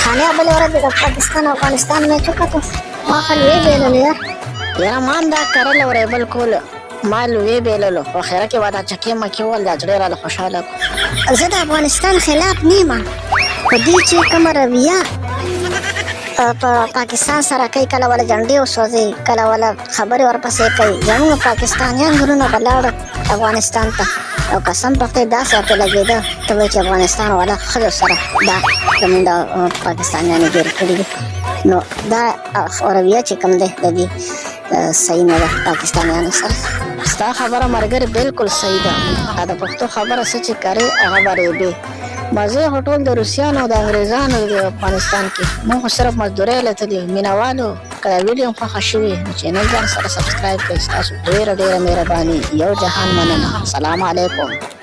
ثانیه بلې ورځ د پاکستان او افغانستان میچ وکتو ما خل ویې بایللو یاره ما هم دا کرل او ریبل کول ما ویې بایللو په اخره کې به دا چکې مکې وول دا زړه یې راله خوشحاله کړو زه د افغانستان خلاف نه یم په دې چې کومه رویه په پاکستان سره کوي کله وله جنډې وسوځي کله وله خبرې ورپسې کوي زموږ پاکستانیان غرونه به لاړه افغانستان ته او قسم په خدای داسې ورته لګېده ته وایې چې افغانستان والا ښځو سره دا زموږ د پاکستانیانو ګیر کړي دي نو دا رویه چې کوم دی د دې صحیح نه ده پاکستانیانو سره ستا خبره ملګرې بالکل صحیح ده دا د پښتو خبره څه چې کوې هغه به ریبې مزه خو ټول د روسیانو د انګریزانو د افغانستان کې موږ خو صرف مزدورۍ لټلې مینوالو که دا ویډیو هم خوښه شوې نو چینل ځان سره سبسکرایب کړئ ستاسو ډېره ډېره مهرباني یو جهان مننه السلام علیکم